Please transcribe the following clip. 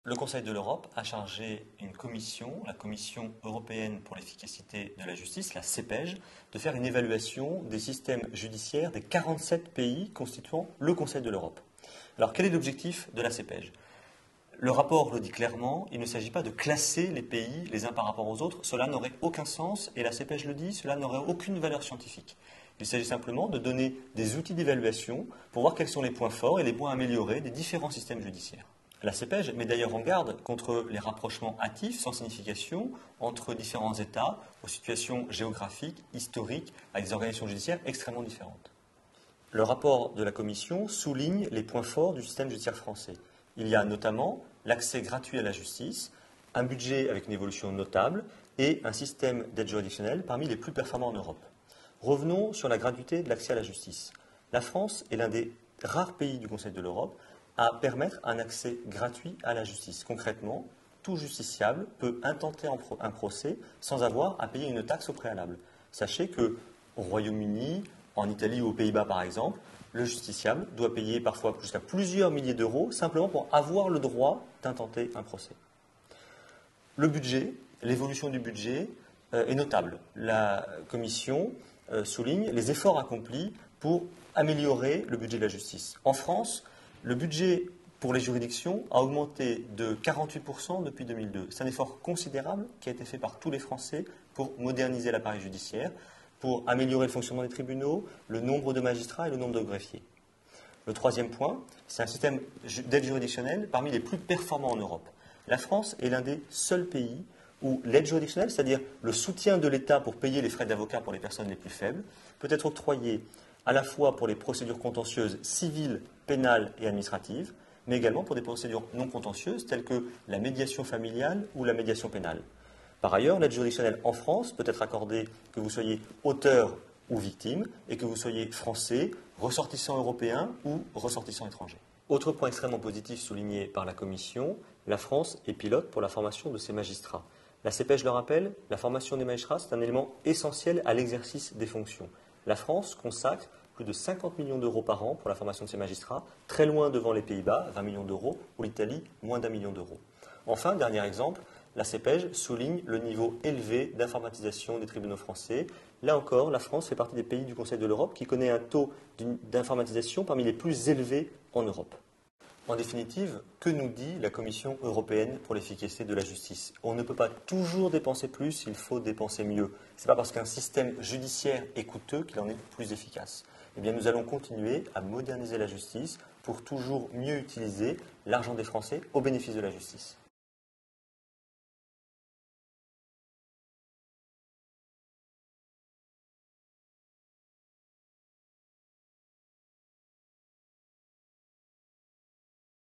Le Conseil de l'Europe a chargé une commission, la Commission européenne pour l'efficacité de la justice, la CEPEJ, de faire une évaluation des systèmes judiciaires des 47 pays constituant le Conseil de l'Europe. Alors, quel est l'objectif de la CEPEJ? Le rapport le dit clairement, il ne s'agit pas de classer les pays les uns par rapport aux autres, cela n'aurait aucun sens, et la CEPEJ le dit, cela n'aurait aucune valeur scientifique. Il s'agit simplement de donner des outils d'évaluation pour voir quels sont les points forts et les points améliorés des différents systèmes judiciaires. La CEPEJ met d'ailleurs en garde contre les rapprochements hâtifs, sans signification, entre différents États, aux situations géographiques, historiques, avec des organisations judiciaires extrêmement différentes. Le rapport de la Commission souligne les points forts du système judiciaire français. Il y a notamment l'accès gratuit à la justice, un budget avec une évolution notable et un système d'aide juridictionnelle parmi les plus performants en Europe. Revenons sur la gratuité de l'accès à la justice. La France est l'un des rares pays du Conseil de l'Europe à permettre un accès gratuit à la justice. Concrètement, tout justiciable peut intenter un procès sans avoir à payer une taxe au préalable. Sachez qu'au Royaume-Uni, en Italie ou aux Pays-Bas par exemple, le justiciable doit payer parfois jusqu'à plusieurs milliers d'euros simplement pour avoir le droit d'intenter un procès. Le budget, l'évolution du budget est notable. La Commission souligne les efforts accomplis pour améliorer le budget de la justice. En France, le budget pour les juridictions a augmenté de 48% depuis 2002. C'est un effort considérable qui a été fait par tous les Français pour moderniser l'appareil judiciaire, pour améliorer le fonctionnement des tribunaux, le nombre de magistrats et le nombre de greffiers. Le troisième point, c'est un système d'aide juridictionnelle parmi les plus performants en Europe. La France est l'un des seuls pays où l'aide juridictionnelle, c'est-à-dire le soutien de l'État pour payer les frais d'avocat pour les personnes les plus faibles, peut être octroyé à la fois pour les procédures contentieuses civiles, pénales et administratives, mais également pour des procédures non contentieuses telles que la médiation familiale ou la médiation pénale. Par ailleurs, l'aide juridictionnelle en France peut être accordée que vous soyez auteur ou victime et que vous soyez français, ressortissant européen ou ressortissant étranger. Autre point extrêmement positif souligné par la Commission, la France est pilote pour la formation de ses magistrats. La CEPEJ le rappelle, la formation des magistrats, c'est un élément essentiel à l'exercice des fonctions. La France consacre plus de 50 millions d'euros par an pour la formation de ses magistrats, très loin devant les Pays-Bas, 20 millions d'euros, ou l'Italie, moins d'1 million d'euros. Enfin, dernier exemple, la CEPEJ souligne le niveau élevé d'informatisation des tribunaux français. Là encore, la France fait partie des pays du Conseil de l'Europe qui connaît un taux d'informatisation parmi les plus élevés en Europe. En définitive, que nous dit la Commission européenne pour l'efficacité de la justice? On ne peut pas toujours dépenser plus, il faut dépenser mieux. Ce n'est pas parce qu'un système judiciaire est coûteux qu'il en est plus efficace. Eh bien, nous allons continuer à moderniser la justice pour toujours mieux utiliser l'argent des Français au bénéfice de la justice.